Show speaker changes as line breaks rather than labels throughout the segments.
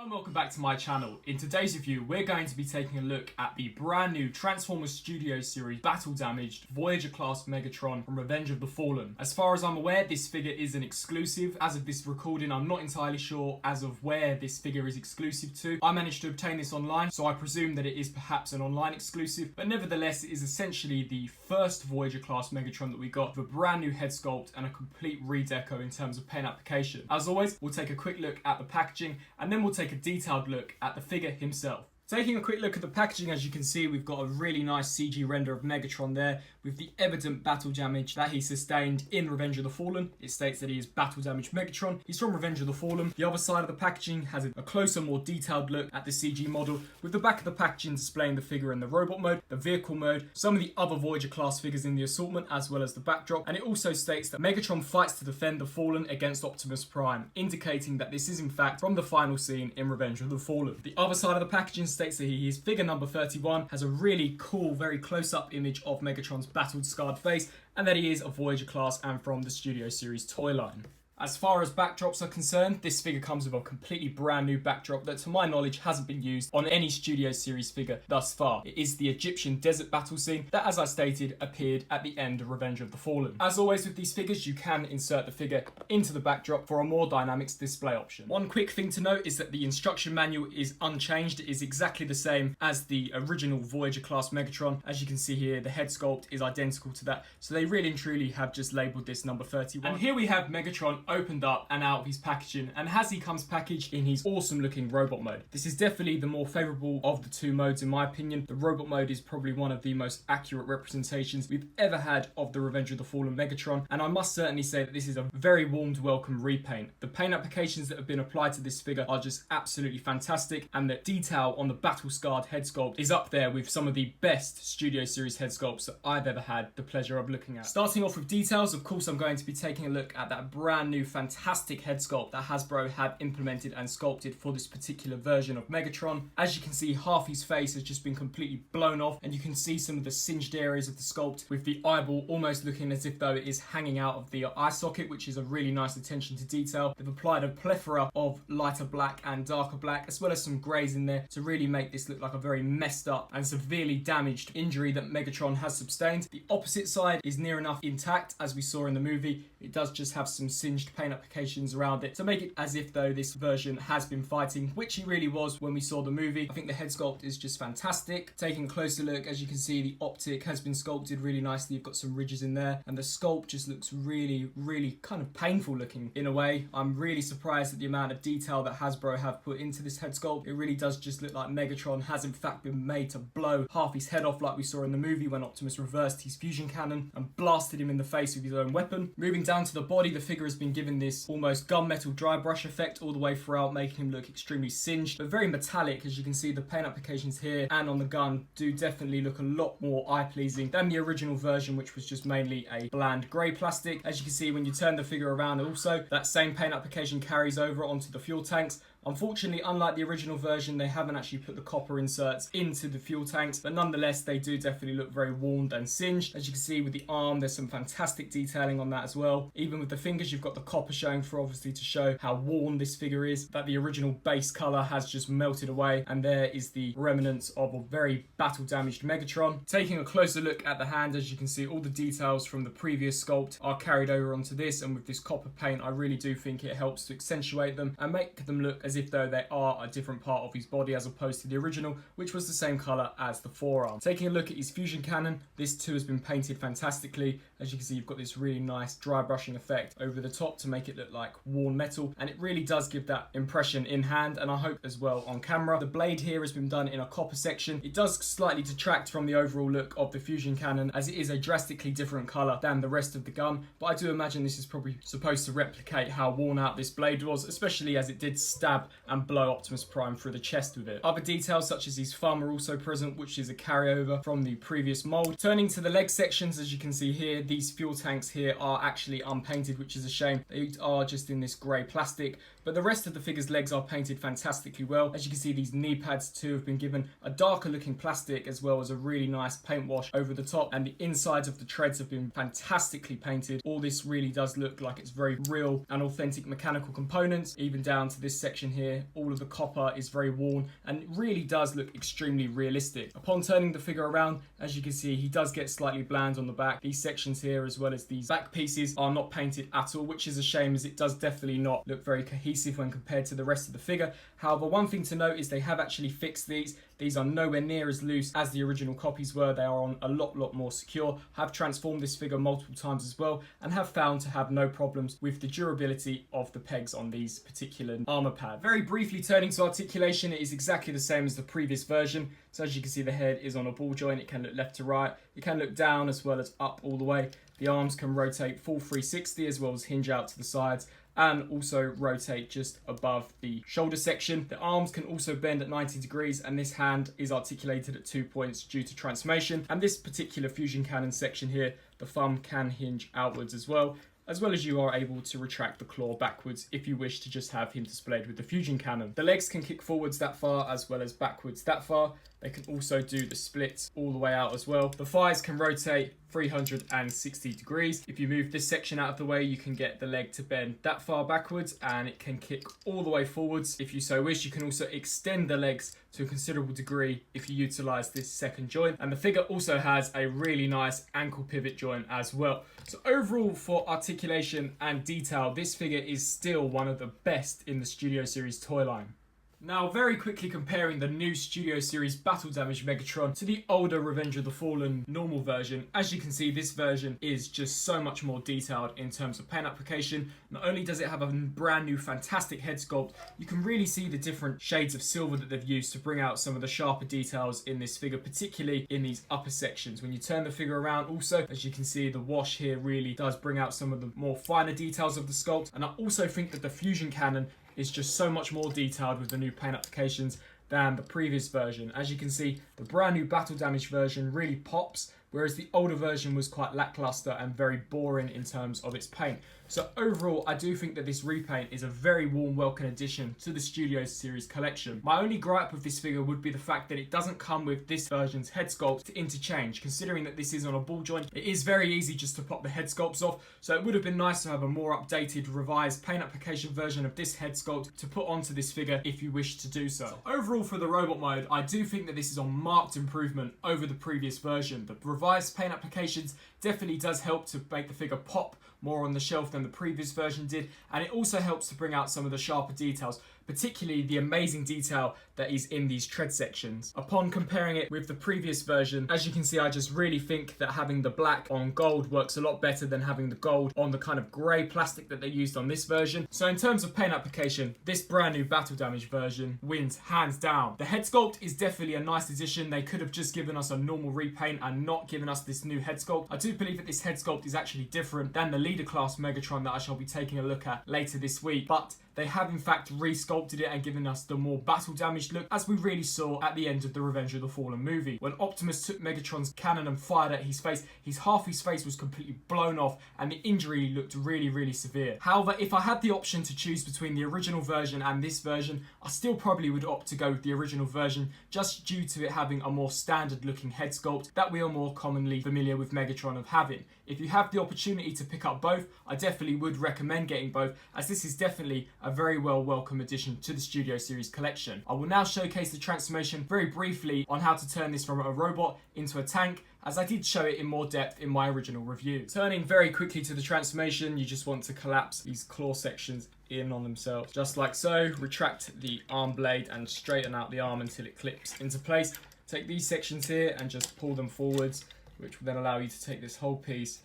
And welcome back to my channel. In today's review, we're going to be taking a look at the brand new Transformers Studio Series battle damaged Voyager class Megatron from Revenge of the Fallen. As far as I'm aware, this figure is an exclusive. As of this recording, I'm not entirely sure as of where this figure is exclusive to. I managed to obtain this online, so I presume that it is perhaps an online exclusive, but nevertheless it is essentially the first Voyager class Megatron that we got with a brand new head sculpt and a complete redeco in terms of paint application. As always, we'll take a quick look at the packaging and then we'll take a detailed look at the figure himself. Taking a quick look at the packaging, as you can see, we've got a really nice CG render of Megatron there with the evident battle damage that he sustained in Revenge of the Fallen. It states that he is battle damaged Megatron. He's from Revenge of the Fallen. The other side of the packaging has a closer, more detailed look at the CG model, with the back of the packaging displaying the figure in the robot mode, the vehicle mode, some of the other Voyager class figures in the assortment, as well as the backdrop. And it also states that Megatron fights to defend the Fallen against Optimus Prime, indicating that this is in fact from the final scene in Revenge of the Fallen. The other side of the packaging states that he is figure number 31, has a really cool, very close-up image of Megatron's battled, scarred face, and that he is a Voyager class and from the Studio Series toy line. As far as backdrops are concerned, this figure comes with a completely brand new backdrop that to my knowledge hasn't been used on any Studio Series figure thus far. It is the Egyptian desert battle scene that, as I stated, appeared at the end of Revenge of the Fallen. As always with these figures, you can insert the figure into the backdrop for a more dynamics display option. One quick thing to note is that the instruction manual is unchanged. It is exactly the same as the original Voyager class Megatron. As you can see here, the head sculpt is identical to that, so they really and truly have just labelled this number 31. And here we have Megatron opened up and out of his packaging, and as he comes packaged in his awesome looking robot mode. This is definitely the more favourable of the two modes in my opinion. The robot mode is probably one of the most accurate representations we've ever had of the Revenge of the Fallen Megatron, and I must certainly say that this is a very warm to welcome repaint. The paint applications that have been applied to this figure are just absolutely fantastic, and the detail on the battle scarred head sculpt is up there with some of the best Studio Series head sculpts that I've ever had the pleasure of looking at. Starting off with details, of course I'm going to be taking a look at that brand new fantastic head sculpt that Hasbro have implemented and sculpted for this particular version of Megatron. As you can see, half his face has just been completely blown off, and you can see some of the singed areas of the sculpt with the eyeball almost looking as if though it is hanging out of the eye socket, which is a really nice attention to detail. They've applied a plethora of lighter black and darker black, as well as some greys in there to really make this look like a very messed up and severely damaged injury that Megatron has sustained. The opposite side is near enough intact, as we saw in the movie. It does just have some singed paint applications around it to make it as if though this version has been fighting, which he really was when we saw the movie. I think the head sculpt is just fantastic. Taking a closer look, as you can see, the optic has been sculpted really nicely. You've got some ridges in there, and the sculpt just looks really kind of painful looking in a way. I'm really surprised at the amount of detail that Hasbro have put into this head sculpt. It really does just look like Megatron has in fact been made to blow half his head off like we saw in the movie when Optimus reversed his fusion cannon and blasted him in the face with his own weapon. Moving down to the body, the figure has been given this almost gunmetal dry brush effect all the way throughout, making him look extremely singed but very metallic. As you can see, the paint applications here and on the gun do definitely look a lot more eye pleasing than the original version, which was just mainly a bland grey plastic. As you can see, when you turn the figure around also, that same paint application carries over onto the fuel tanks. Unfortunately, unlike the original version, they haven't actually put the copper inserts into the fuel tanks, but nonetheless, they do definitely look very worn and singed. As you can see with the arm, there's some fantastic detailing on that as well. Even with the fingers, you've got the copper showing for obviously to show how worn this figure is, that the original base colour has just melted away, and there is the remnants of a very battle damaged Megatron. Taking a closer look at the hand, as you can see, all the details from the previous sculpt are carried over onto this, and with this copper paint, I really do think it helps to accentuate them and make them look as if though they are a different part of his body as opposed to the original, which was the same colour as the forearm. Taking a look at his fusion cannon, this too has been painted fantastically. As you can see, you've got this really nice dry brushing effect over the top to make it look like worn metal, and it really does give that impression in hand, and I hope as well on camera. The blade here has been done in a copper section. It does slightly detract from the overall look of the fusion cannon, as it is a drastically different colour than the rest of the gun, but I do imagine this is probably supposed to replicate how worn out this blade was, especially as it did stab and blow Optimus Prime through the chest with it. Other details such as his thumb are also present, which is a carryover from the previous mould. Turning to the leg sections, as you can see here, these fuel tanks here are actually unpainted, which is a shame. They are just in this grey plastic, But the rest of the figure's legs are painted fantastically well. As you can see, these knee pads too have been given a darker looking plastic as well as a really nice paint wash over the top, and the insides of the treads have been fantastically painted. All this really does look like it's very real and authentic mechanical components, even down to this section here. All of the copper is very worn and it really does look extremely realistic. Upon turning the figure around, as you can see, he does get slightly bland on the back. These sections here as well as these back pieces are not painted at all, which is a shame as it does definitely not look very cohesive when compared to the rest of the figure. However, one thing to note is they have actually fixed these. These are nowhere near as loose as the original copies were. They are on a lot more secure. Have transformed this figure multiple times as well and have found to have no problems with the durability of the pegs on these particular armor pads. Very briefly turning to articulation, it is exactly the same as the previous version. So as you can see, the head is on a ball joint. It can look left to right. It can look down as well as up all the way. The arms can rotate full 360 as well as hinge out to the sides, and also rotate just above the shoulder section. The arms can also bend at 90 degrees, and this hand is articulated at 2 points due to transformation. And this particular fusion cannon section here, the thumb can hinge outwards as well as you are able to retract the claw backwards if you wish to just have him displayed with the fusion cannon. The legs can kick forwards that far as well as backwards that far. They can also do the splits all the way out as well. The thighs can rotate 360 degrees. If you move this section out of the way, you can get the leg to bend that far backwards, and it can kick all the way forwards. If you so wish, you can also extend the legs to a considerable degree if you utilize this second joint. And the figure also has a really nice ankle pivot joint as well. So overall, for articulation and detail, this figure is still one of the best in the Studio Series toy line. Now, very quickly comparing the new Studio Series Battle Damage Megatron to the older Revenge of the Fallen normal version. As you can see, this version is just so much more detailed in terms of paint application. Not only does it have a brand new fantastic head sculpt, you can really see the different shades of silver that they've used to bring out some of the sharper details in this figure, particularly in these upper sections. When you turn the figure around also, as you can see, the wash here really does bring out some of the more finer details of the sculpt. And I also think that the fusion cannon is just so much more detailed with the new paint applications than the previous version. As you can see, the brand new Battle Damage version really pops, whereas the older version was quite lackluster and very boring in terms of its paint. So overall, I do think that this repaint is a very warm welcome addition to the Studio Series collection. My only gripe with this figure would be the fact that it doesn't come with this version's head sculpt to interchange. Considering that this is on a ball joint, it is very easy just to pop the head sculpts off, so it would have been nice to have a more updated, revised paint application version of this head sculpt to put onto this figure if you wish to do so. Overall, for the robot mode, I do think that this is a marked improvement over the previous version. The revised paint applications definitely does help to make the figure pop more on the shelf than the previous version did, and it also helps to bring out some of the sharper details, particularly the amazing detail that is in these tread sections. Upon comparing it with the previous version, as you can see, I just really think that having the black on gold works a lot better than having the gold on the kind of grey plastic that they used on this version. So in terms of paint application, this brand new Battle Damage version wins hands down. The head sculpt is definitely a nice addition. They could have just given us a normal repaint and not given us this new head sculpt. I do believe that this head sculpt is actually different than the leader class Megatron that I shall be taking a look at later this week, but they have in fact re-sculpted it and given us the more battle damaged look, as we really saw at the end of the Revenge of the Fallen movie. When Optimus took Megatron's cannon and fired at his face, half his face was completely blown off and the injury looked really severe. However, if I had the option to choose between the original version and this version, I still probably would opt to go with the original version, just due to it having a more standard looking head sculpt that we are more commonly familiar with Megatron of having. If you have the opportunity to pick up both, I definitely would recommend getting both, as this is definitely a very welcome addition to the Studio Series collection. I will now showcase the transformation very briefly on how to turn this from a robot into a tank, as I did show it in more depth in my original review. Turning very quickly to the transformation, you just want to collapse these claw sections in on themselves, just like so. Retract the arm blade and straighten out the arm until it clips into place. Take these sections here and just pull them forwards, which will then allow you to take this whole piece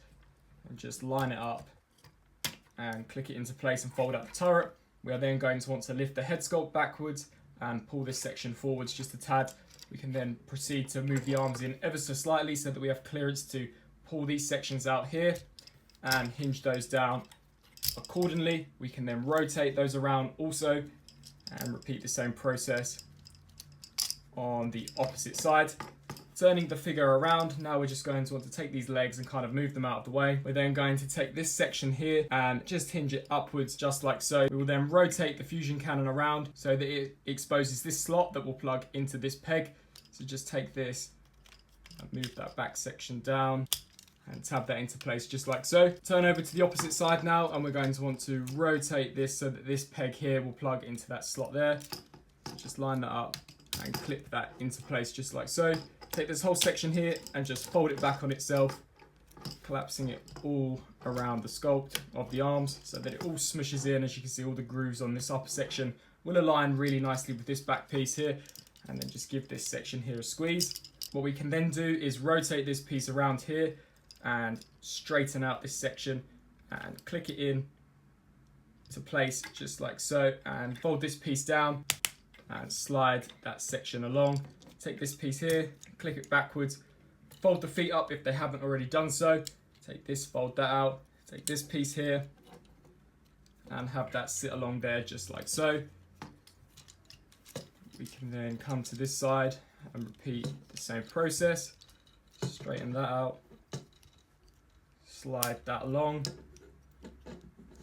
and just line it up and click it into place and fold out the turret. We are then going to want to lift the head sculpt backwards and pull this section forwards just a tad. We can then proceed to move the arms in ever so slightly so that we have clearance to pull these sections out here and hinge those down accordingly. We can then rotate those around also and repeat the same process on the opposite side. Turning the figure around, now we're just going to want to take these legs and kind of move them out of the way. We're then going to take this section here and just hinge it upwards just like so. We will then rotate the fusion cannon around so that it exposes this slot that will plug into this peg. So just take this and move that back section down and tab that into place just like so. Turn over to the opposite side now, and we're going to want to rotate this so that this peg here will plug into that slot there. So just line that up and clip that into place just like so. Take this whole section here and just fold it back on itself, collapsing it all around the sculpt of the arms so that it all smushes in. As you can see, all the grooves on this upper section will align really nicely with this back piece here, and then just give this section here a squeeze. What we can then do is rotate this piece around here and straighten out this section and click it in to place just like so, and fold this piece down and slide that section along. Take this piece here, click it backwards, fold the feet up if they haven't already done so. Take this, fold that out, take this piece here and have that sit along there just like so. We can then come to this side and repeat the same process. Straighten that out, slide that along,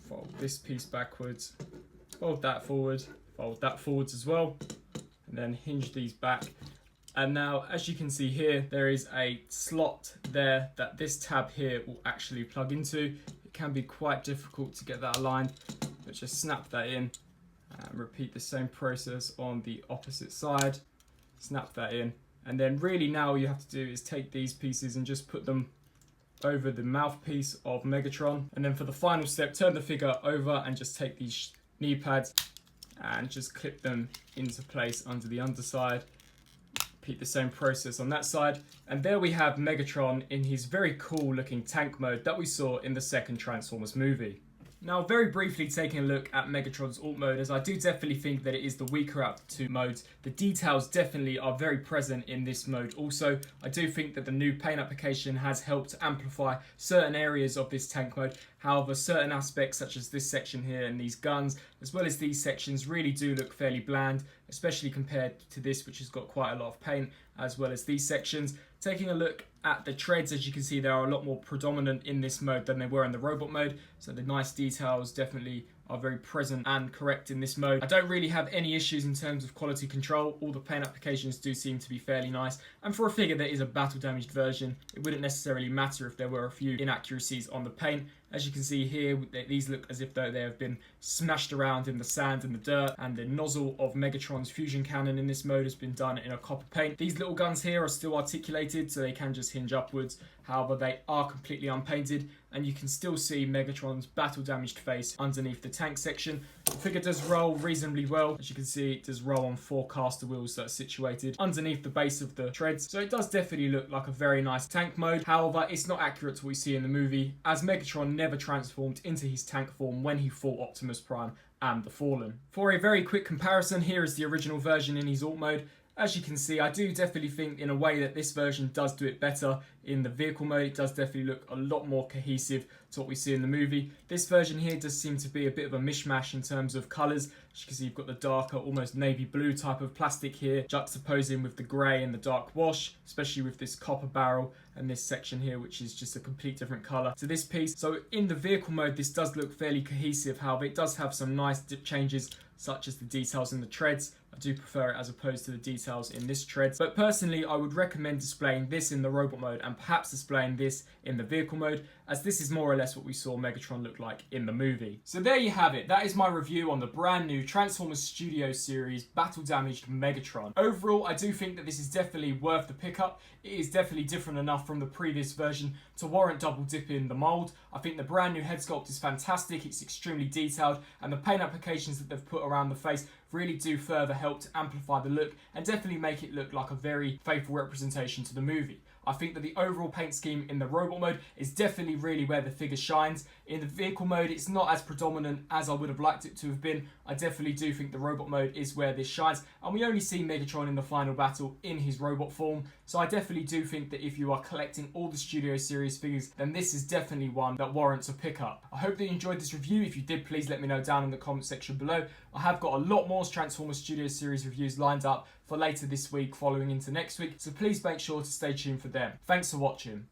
fold this piece backwards, fold that forwards as well, and then hinge these back. And now, as you can see here, there is a slot there that this tab here will actually plug into. It can be quite difficult to get that aligned, but just snap that in and repeat the same process on the opposite side. Snap that in, and then really now all you have to do is take these pieces and just put them over the mouthpiece of Megatron. And then for the final step, turn the figure over and just take these knee pads and just clip them into place under the underside. Repeat the same process on that side. And there we have Megatron in his very cool looking tank mode that we saw in the second Transformers movie. Now, very briefly taking a look at Megatron's alt mode, as I do definitely think that it is the weaker out of the two modes. The details definitely are very present in this mode also. I do think that the new paint application has helped amplify certain areas of this tank mode. However, certain aspects such as this section here and these guns, as well as these sections, really do look fairly bland, especially compared to this, which has got quite a lot of paint, as well as these sections. Taking a look at the treads, as you can see, they are a lot more predominant in this mode than they were in the robot mode, so the nice details definitely are very present and correct in this mode. I don't really have any issues in terms of quality control. All the paint applications do seem to be fairly nice, and for a figure that is a battle damaged version, it wouldn't necessarily matter if there were a few inaccuracies on the paint. As you can see here, these look as if though they have been smashed around in the sand and the dirt, and the nozzle of Megatron's fusion cannon in this mode has been done in a copper paint. These little guns here are still articulated, so they can just hinge upwards. However, they are completely unpainted, and you can still see Megatron's battle damaged face underneath the tank section. The figure does roll reasonably well. As you can see, it does roll on 4 caster wheels that are situated underneath the base of the treads, so it does definitely look like a very nice tank mode. However, it's not accurate to what we see in the movie, as Megatron never transformed into his tank form when he fought Optimus Prime and the Fallen. For a very quick comparison, here is the original version in his alt mode. As you can see, I do definitely think in a way that this version does do it better. In the vehicle mode, it does definitely look a lot more cohesive to what we see in the movie. This version here does seem to be a bit of a mishmash in terms of colours. As you can see, you've got the darker, almost navy blue type of plastic here, juxtaposing with the grey and the dark wash, especially with this copper barrel and this section here, which is just a complete different colour to this piece. So in the vehicle mode, this does look fairly cohesive. However, it does have some nice changes, such as the details in the treads. I do prefer it as opposed to the details in this tread. But personally, I would recommend displaying this in the robot mode and perhaps displaying this in the vehicle mode, as this is more or less what we saw Megatron look like in the movie. So there you have it. That is my review on the brand new Transformers Studio Series Battle Damaged Megatron. Overall, I do think that this is definitely worth the pickup. It is definitely different enough from the previous version to warrant double dipping the mold. I think the brand new head sculpt is fantastic. It's extremely detailed, and the paint applications that they've put around the face really do further help to amplify the look and definitely make it look like a very faithful representation to the movie. I think that the overall paint scheme in the robot mode is definitely really where the figure shines. In the vehicle mode, it's not as predominant as I would have liked it to have been. I definitely do think the robot mode is where this shines, and we only see Megatron in the final battle in his robot form. So I definitely do think that if you are collecting all the Studio Series figures, then this is definitely one that warrants a pickup. I hope that you enjoyed this review. If you did, please let me know down in the comment section below. I have got a lot more Transformers Studio Series reviews lined up for later this week following into next week, so please make sure to stay tuned for them. Thanks for watching.